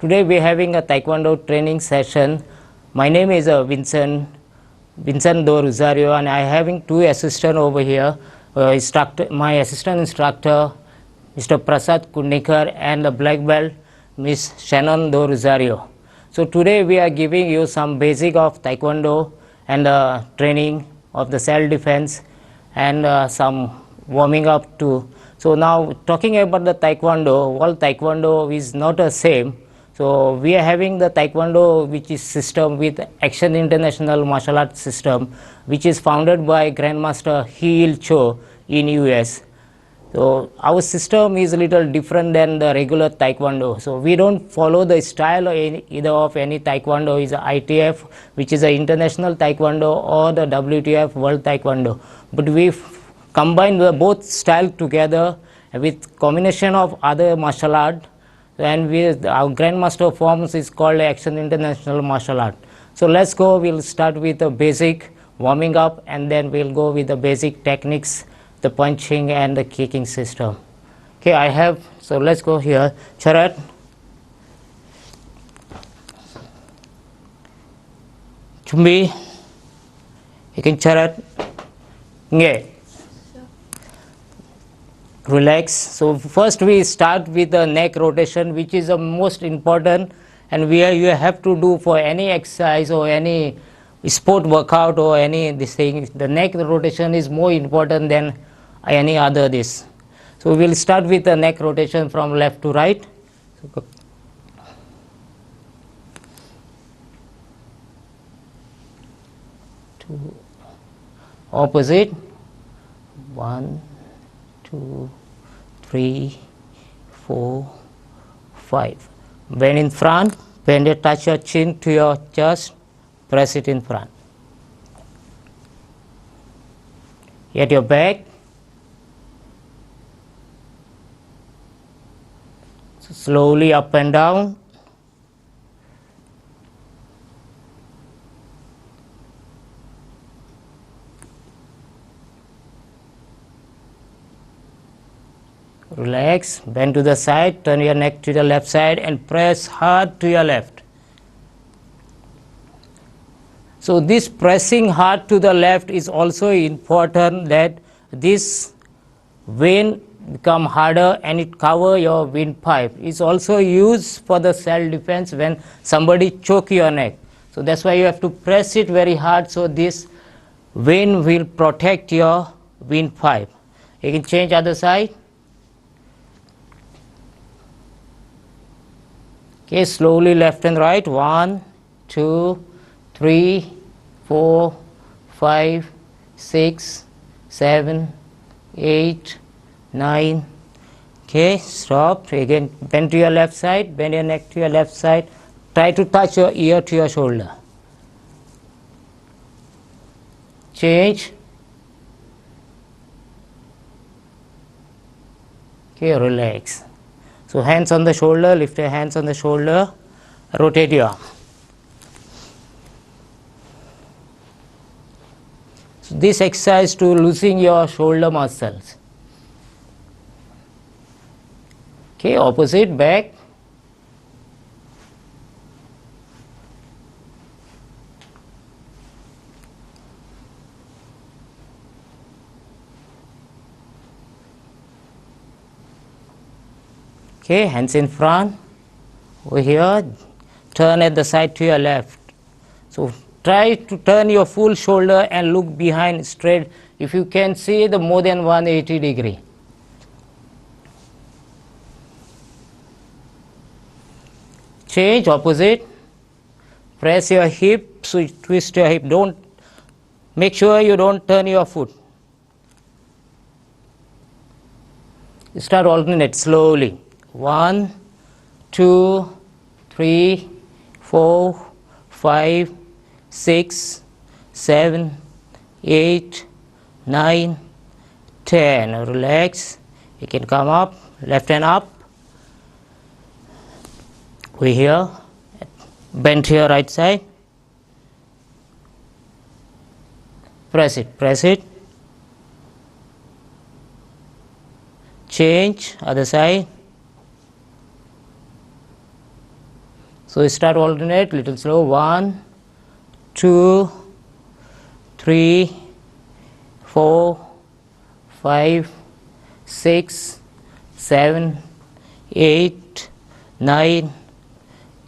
Today we are having a Taekwondo training session. My name is Vincent Do Rosario, and I am having two assistants over here. My assistant instructor, Mr. Prasad Kundikar, and the black belt, Miss Shannon Do Rosario. So today we are giving you some basic of Taekwondo and training of the self-defense and some warming up too. So now talking about the Taekwondo, all Taekwondo is not the same. So we are having the Taekwondo, which is system with Action International Martial Arts System, which is founded by Grandmaster Hee Il Cho in US. So our system is a little different than the regular Taekwondo. So we don't follow the style either of any Taekwondo is ITF, which is an international Taekwondo, or the WTF World Taekwondo. But we combine the both style together with combination of other martial art, and our grandmaster forms is called Action International Martial Art. So let's go. We'll start with the basic warming up, and then we'll go with the basic techniques, the punching and the kicking system. Okay, so let's go here. Charat, Chumbi, you charat, nge. Relax. So first we start with the neck rotation, which is the most important, and where you have to do for any exercise or any sport workout or any this thing. The neck rotation is more important than any other this. So we'll start with the neck rotation from left to right. To opposite. 1, 2, 3, 4, 5. Bend in front, bend it, touch your chin to your chest, press it in front. At your back, so slowly up and down. Relax, bend to the side, turn your neck to the left side and press hard to your left. So this pressing hard to the left is also important, that this vein become harder and it cover your windpipe. It's also used for the self-defense when somebody choke your neck. So that's why you have to press it very hard, so this vein will protect your windpipe. You can change other side. Okay, slowly left and right. 1, 2, 3, 4, 5, 6, 7, 8, 9. Okay, stop. Again, bend to your left side, bend your neck to your left side. Try to touch your ear to your shoulder. Change. Okay, relax. So hands on the shoulder, lift your hands on the shoulder, rotate your arm. So this exercise to loosen your shoulder muscles. Okay, opposite, back. Okay, hands in front, over here, turn at the side to your left. So try to turn your full shoulder and look behind straight. If you can see the more than 180 degree. Change, opposite. Press your hip, so twist your hip. Make sure you don't turn your foot. Start alternate slowly. 1, 2, 3, 4, 5, 6, 7, 8, 9, 10. Relax. You can come up, left hand up. We here. Bend to your right side. Press it, press it. Change, other side. So start alternate, little slow. 1, 2, 3, 4, 5, 6, 7, 8, 9,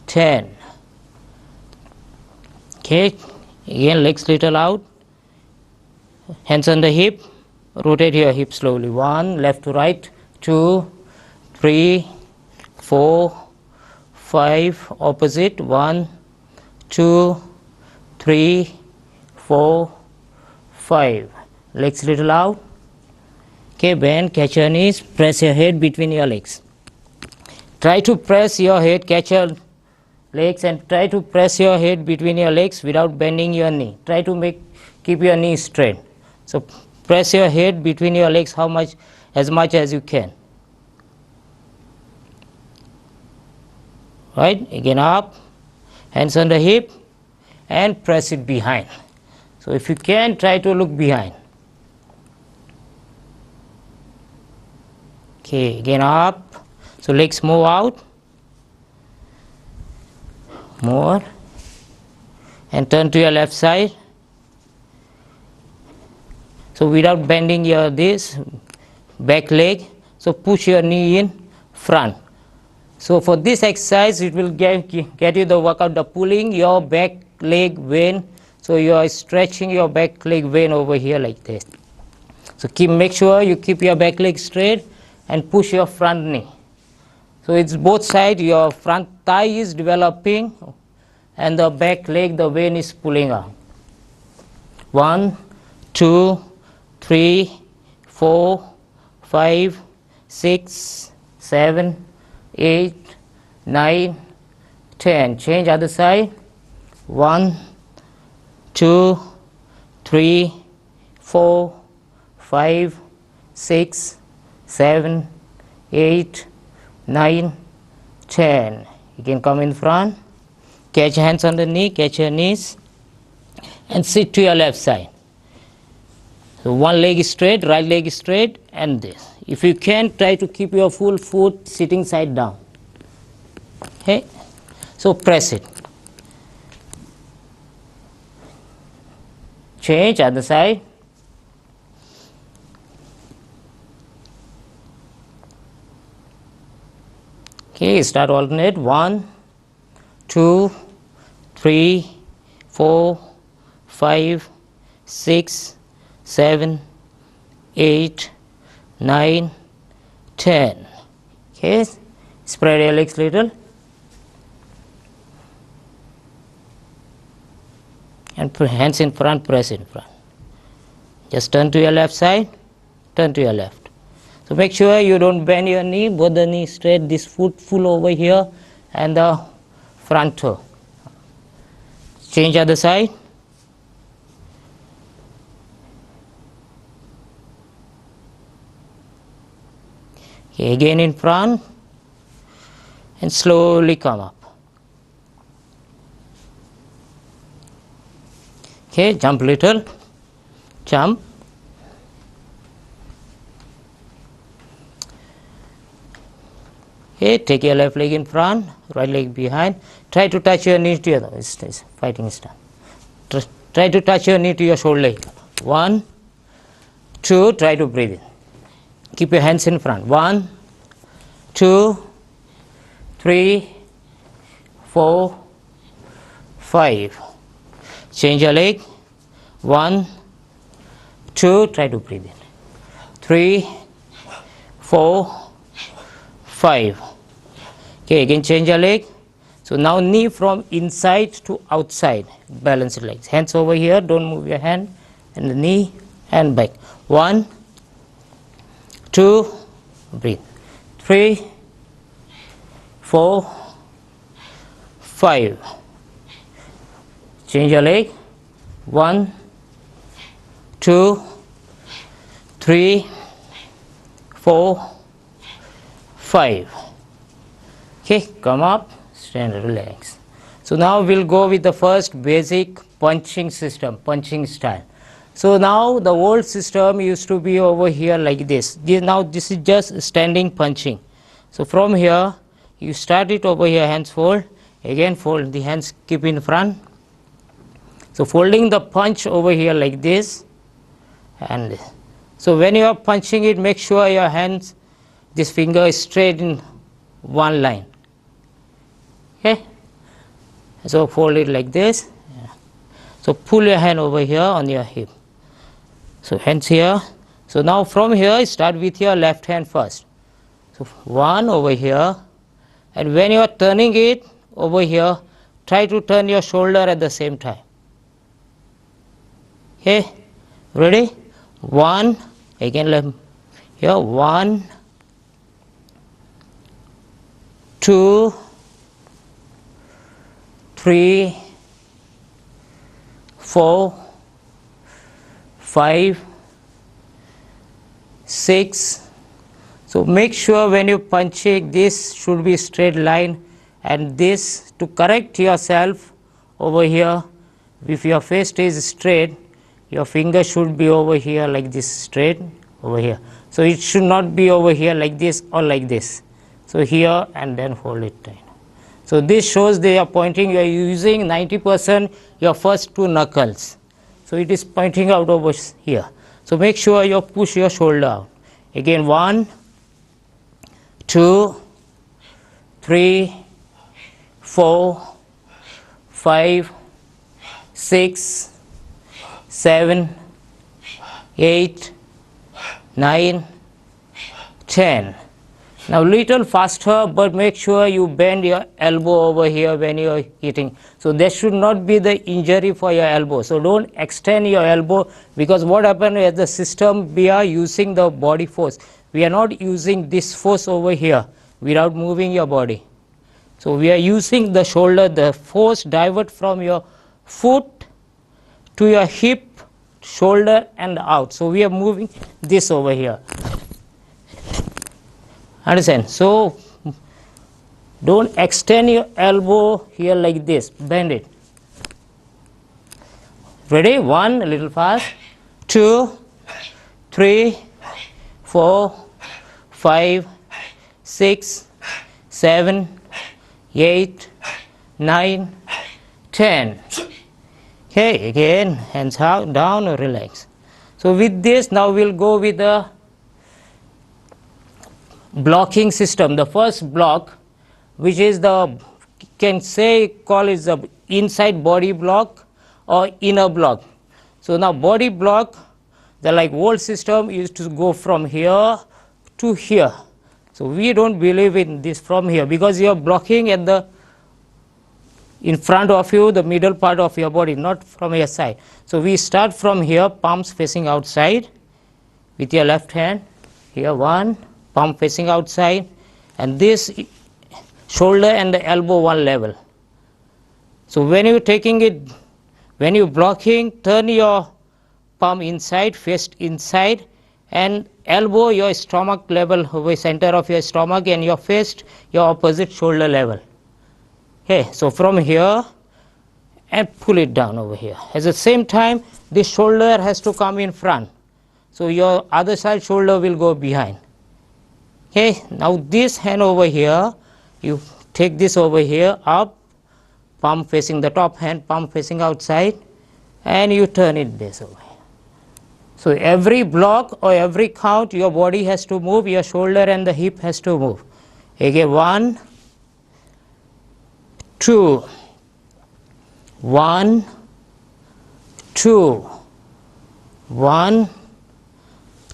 10. Okay, again legs little out, hands on the hip, rotate your hip slowly. 1, left to right, 2, 3, 4, 5, opposite. 1, 2, 3, 4, 5. Legs little out. Okay, bend, catch your knees, press your head between your legs. Try to press your head, catch your legs, and try to press your head between your legs without bending your knee. Try to keep your knee straight. So press your head between your legs as much as you can. Right, again up, hands on the hip, and press it behind. So if you can, try to look behind. Okay, again up, so legs move out, more, and turn to your left side. So without bending your this back leg, so push your knee in front. So for this exercise, it will get you the workout, the pulling your back leg vein. So you are stretching your back leg vein over here like this. So make sure you keep your back leg straight and push your front knee. So it's both sides, your front thigh is developing and the back leg, the vein is pulling out. 1, 2, 3, 4, 5, 6, 7, 8, 9, 10. Change other side. 1, 2, 3, 4, 5, 6, 7, 8, 9, 10. You can come in front, catch hands on the knee, catch your knees, and sit to your left side. So one leg is straight, right leg is straight, and this. If you can, try to keep your full foot sitting side down. Okay, so press it. Change other side. Okay, start alternate. 1, 2, 3, 4, 5, 6, 7, 8, 9, 10. Okay, spread your legs little and put hands in front, press in front. Just turn to your left side, turn to your left. So make sure you don't bend your knee, both the knee straight, this foot full over here and the front toe. Change other side. Okay, again in front and slowly come up. Okay, jump little, jump. Okay, take your left leg in front, right leg behind. Try to touch your knee to your fighting stance. Try to touch your knee to your shoulder. 1, 2, try to breathe in. Keep your hands in front. 1, 2, 3, 4, 5. Change your leg. 1, 2, try to breathe in. 3, 4, 5. Okay, again change your leg. So now knee from inside to outside. Balance your legs. Hands over here, don't move your hand. And the knee and back. 1, 2, breathe. 3, 4, 5. Change your leg. 1, 2, 3, 4, 5. Okay, come up, stand, relax. So now we'll go with the first basic punching system, punching style. So now the old system used to be over here like this. Now this is just standing punching. So from here, you start it over here, hands fold, Again fold the hands, keep in front. So folding the punch over here like this, and so when you are punching it, make sure your hands, this finger is straight in one line. Okay, so fold it like this. So pull your hand over here on your hip. So hands here. So now from here start with your left hand first. So one over here, and when you are turning it over here, try to turn your shoulder at the same time. Okay, ready? One, again let here, 1, 2, 3, 4, 5, 6. So make sure when you punch it, this should be straight line, and this, to correct yourself over here, if your face is straight, your finger should be over here like this, straight over here. So it should not be over here like this or like this. So here, and then fold it tight. So this shows they are pointing, you are using 90% your first two knuckles. So it is pointing out over here. So make sure you push your shoulder out. Again 1, 2, 3, 4, 5, 6, 7, 8, 9, 10. Now little faster, but make sure you bend your elbow over here when you are hitting. So there should not be the injury for your elbow. So don't extend your elbow, because what happens as the system, we are using the body force. We are not using this force over here without moving your body. So we are using the shoulder, the force divert from your foot to your hip, shoulder and out. So we are moving this over here. Understand? So don't extend your elbow here like this, bend it. Ready? 1, a little fast. 2, 3, 4, 5, 6, 7, 8, 9, 10. Okay, again, hands out, down, relax. So with this, now we'll go with the blocking system. The first block, which is the, can say, call it the inside body block or inner block. So now body block, the like old system used to go from here to here. So we don't believe in this from here, because you are blocking at the in front of you, the middle part of your body, not from your side. So we start from here, palms facing outside with your left hand. Here 1, palm facing outside, and this shoulder and the elbow one level. So when you're taking it, when you're blocking, turn your palm inside, fist inside, and elbow your stomach level, over center of your stomach, and your fist your opposite shoulder level. Okay, so from here and pull it down over here. At the same time, this shoulder has to come in front. So your other side shoulder will go behind. Okay, now this hand over here, you take this over here, up, palm facing the top hand, palm facing outside, and you turn it this way. So every block or every count, your body has to move, your shoulder and the hip has to move. Again 1, 2, 1, 2, 1,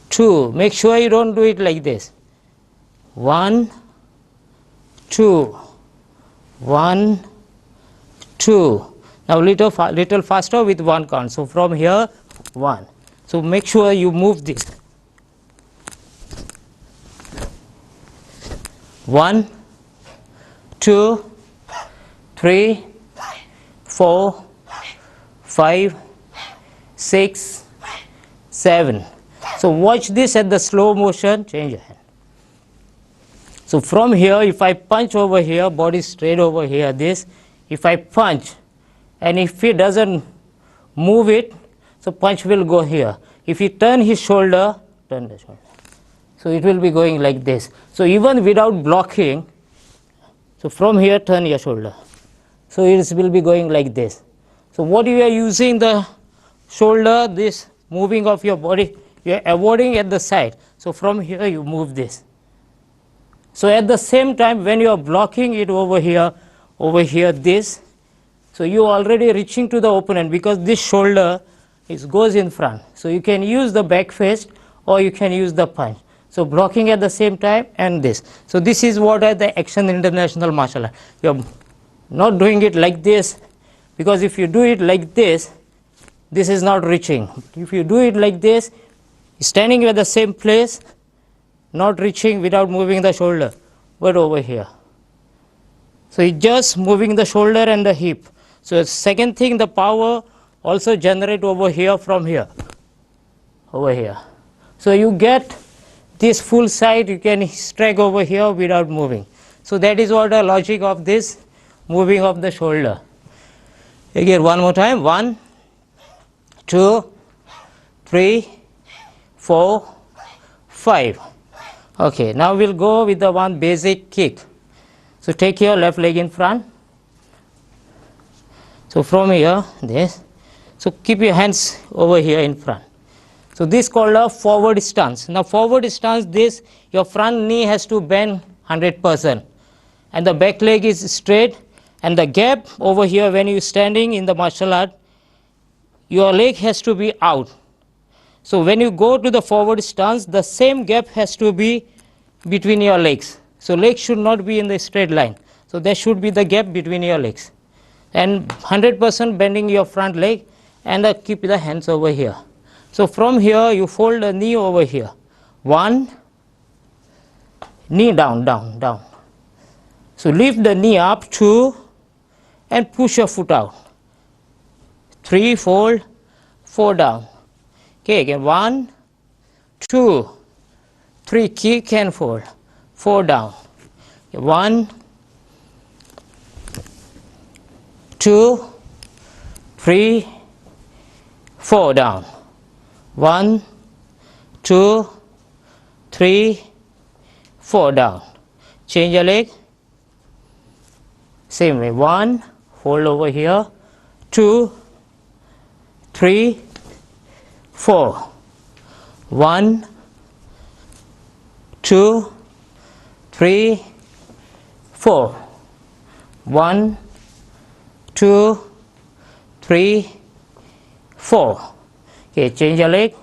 2. Make sure you don't do it like this. 1, 2, 1, 2. Now little faster with one count. So from here 1. So make sure you move this. 1, 2, 3, 4, 5, 6, 7. So watch this at the slow motion, change your hand. So from here, if I punch over here, body straight over here, this, if I punch, and if he doesn't move it, so punch will go here. If he turn his shoulder, turn the shoulder. So it will be going like this. So even without blocking, so from here turn your shoulder. So it will be going like this. So what you are using the shoulder, this moving of your body, you are avoiding at the side. So from here you move this. So at the same time when you are blocking it over here this, so you are already reaching to the opponent because this shoulder goes in front. So you can use the back fist or you can use the punch. So blocking at the same time and this. So this is what are the action in international martial art. You are not doing it like this, because if you do it like this is not reaching. If you do it like this, standing at the same place, not reaching without moving the shoulder, but over here. So it's just moving the shoulder and the hip. So second thing, the power also generate over here from here, over here. So you get this full side, you can strike over here without moving. So that is what the logic of this moving of the shoulder. Again one more time, 1, 2, 3, 4, 5. Okay, now we'll go with the one basic kick. So take your left leg in front. So from here, this. So keep your hands over here in front. So this is called a forward stance. Now forward stance, this, your front knee has to bend 100% and the back leg is straight, and the gap over here when you're standing in the martial art, your leg has to be out. So when you go to the forward stance, the same gap has to be between your legs. So legs should not be in the straight line. So there should be the gap between your legs. And 100% bending your front leg, and keep the hands over here. So from here you fold the knee over here. 1, knee down, down, down. So lift the knee up, 2, and push your foot out. 3, fold, 4 down. Okay, again 1, 2, 3, kick and fold, 4 down. 1, 2, 3, 4 down. 1, 2, 3, 4 down. Change your leg. Same way. 1, hold over here. 2, 3, 4. 1, 2, 3, 4. 1, 2, 3, 4. Okay, change your leg.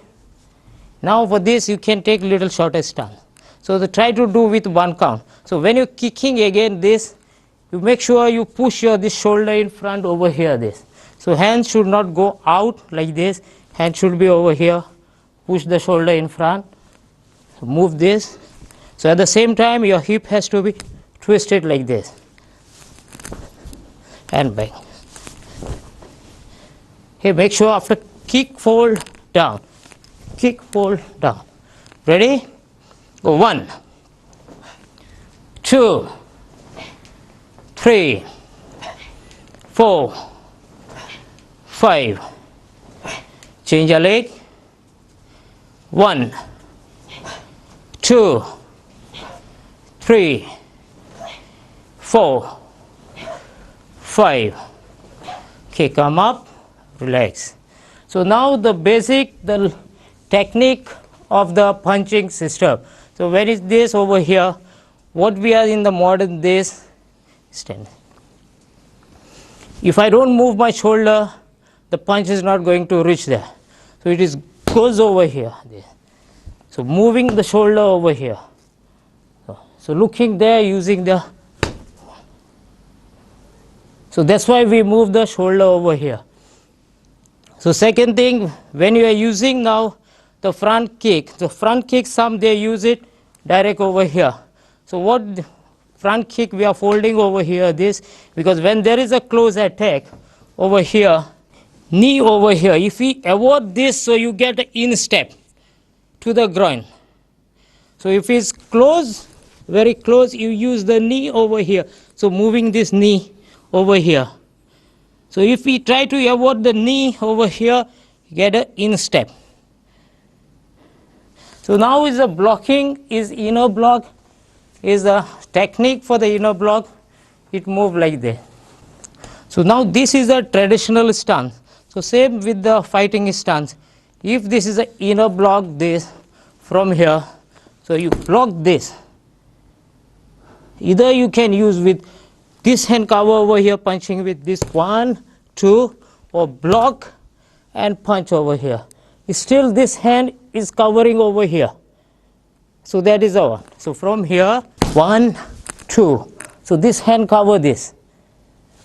Now for this you can take little shorter stance. So try to do with 1 count. So when you're kicking again this, you make sure you push this shoulder in front over here this. So hands should not go out like this, hand should be over here, push the shoulder in front, move this. So at the same time your hip has to be twisted like this and back. Okay, make sure after kick, fold down, kick, fold down. Ready? Go 1, 2, 3, 4, 5. Change your leg. 1, 2, 3, 4, 5. Okay, come up, relax. So now the basic, the technique of the punching system. So where is this over here? What we are in the modern days, stand. If I don't move my shoulder, the punch is not going to reach there. So it is goes over here. So moving the shoulder over here. So looking there, using the. So that's why we move the shoulder over here. So second thing, when you are using now the front kick, the front kick some they use it direct over here. So what front kick we are folding over here this, because when there is a close attack over here, knee over here, if we avoid this, so you get an instep to the groin. So if it's close, very close, you use the knee over here. So moving this knee over here. So if we try to avoid the knee over here, get an instep. So now is the blocking, is inner block, is a technique for the inner block. It moves like that. So now this is a traditional stance. So same with the fighting stance. If this is an inner block, this from here, so you block this. Either you can use with this hand cover over here, punching with this 1, 2, or block and punch over here. Still this hand is covering over here. So that is our. So from here, 1, 2. So this hand cover this.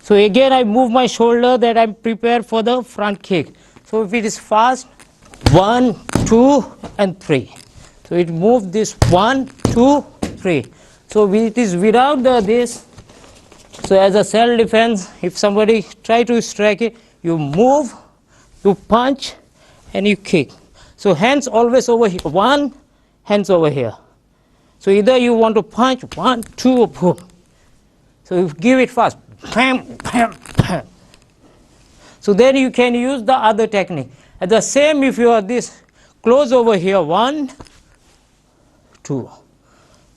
So again I move my shoulder that I am prepared for the front kick. So if it is fast, 1, 2 and 3. So it moves this 1, 2, 3. So it is without this. So as a self defense, if somebody try to strike it, you move, you punch and you kick. So hands always over here, 1, hands over here. So either you want to punch, 1, 2, boom. So you give it fast, bam, bam, bam. So then you can use the other technique. At the same, if you are this close over here, 1, 2.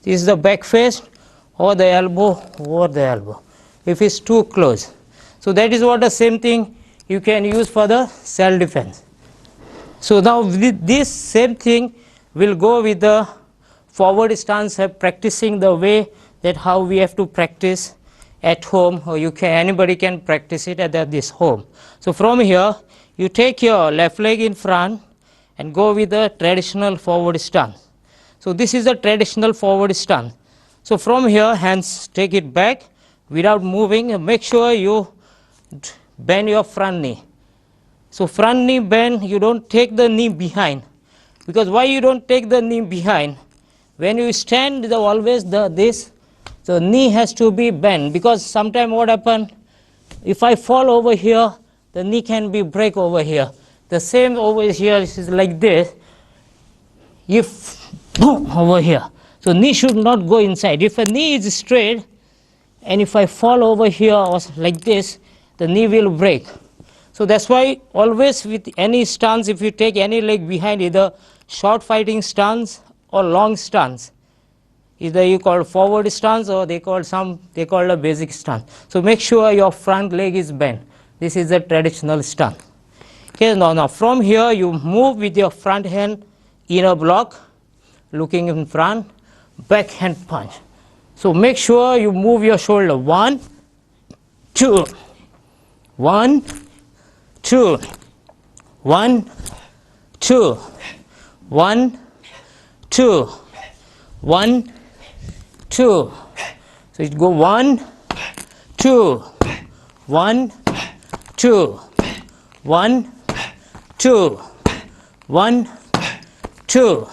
This is the back face or the elbow or the elbow. If it's too close. So that is what the same thing you can use for the self defense. So now with this same thing will go with the forward stance, practicing the way that how we have to practice at home, or you can, anybody can practice it at this home. So from here you take your left leg in front and go with the traditional forward stance. So this is the traditional forward stance. So from here hands take it back without moving, and make sure you bend your front knee. So front knee bend, you don't take the knee behind. Because why you don't take the knee behind? When you stand, always the knee has to be bent, because sometimes what happen, if I fall over here, the knee can be break over here. The same over here is like this. If boom over here, so knee should not go inside. If a knee is straight, and if I fall over here or like this, the knee will break. So that's why always with any stance, if you take any leg behind, either short fighting stance or long stance, either you call forward stance or they call a basic stance. So make sure your front leg is bent. This is a traditional stance. Okay, now from here you move with your front hand inner block, looking in front, back hand punch. So make sure you move your shoulder, 1, 2, 1, 2, 1, 2, 1, 2, 1, 2. So it go 1, 2, 1, 2, 1, 2, 1, 2,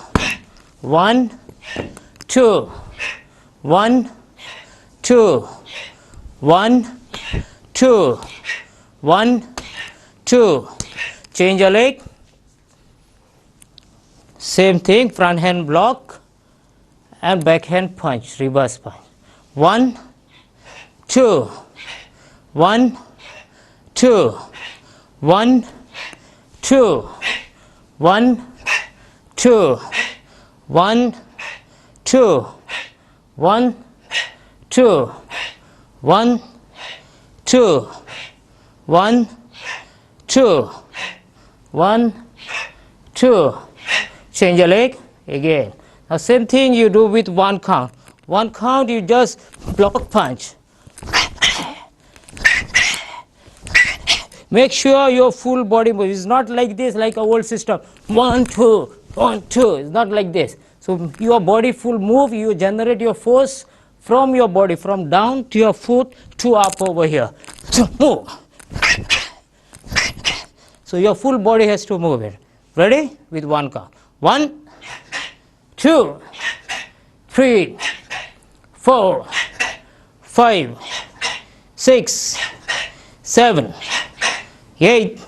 1, 2, 1, 2, 1, 2, 1, 2. Change your leg. Same thing, front hand block and back hand punch, reverse punch. 1, 2, 1, 2, 1, 2, 1, 2, 1, 2, 1, 2, 1, 2, 1, 2, 1, 2. Change your leg again. Now same thing you do with 1 count. 1 count you just block punch. Make sure your full body moves. It's not like this, like a old system. 1, 2, 1, 2. It's not like this. So your body full move, you generate your force from your body, from down to your foot to up over here. So move. So your full body has to move it. Ready? With 1 count. 1, 2, 3, 4, 5, 6, 7, 8,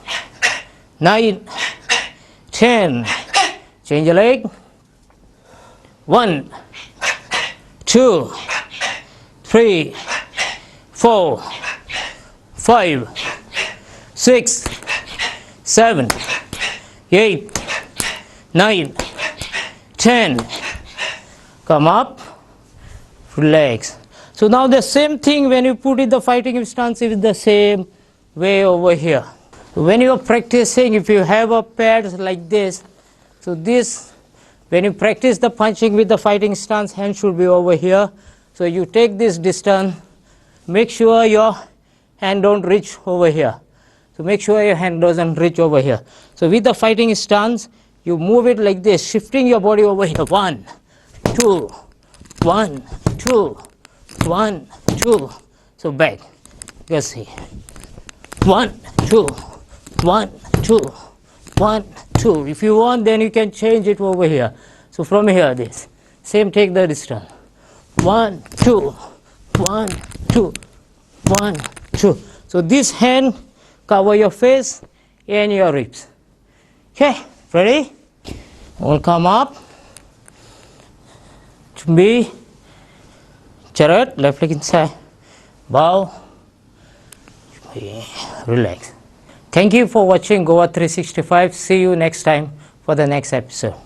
9, 10. Change your leg. 1, 2, 3, 4, 5, 6, 7, 8, 9, 10. Come up, relax. So now the same thing when you put in the fighting stance is the same. way over here. When you are practicing, if you have a pad like this, so this, when you practice the punching with the fighting stance, hand should be over here. So you take this distance, make sure your hand don't reach over here. So make sure your hand doesn't reach over here. So with the fighting stance, you move it like this, shifting your body over here. 1, 2, 1, 2, 1, 2. So back. Just see. 1, 2, 1, 2, 1, 2. If you want, then you can change it over here. So from here, this. Same, take the distance. 1, 2, 1, 2, 1, 2. So this hand cover your face and your ribs. Okay, ready? All come up. Chumbi. Charot, left leg inside. Bow. Relax. Thank you for watching Goa 365. See you next time for the next episode.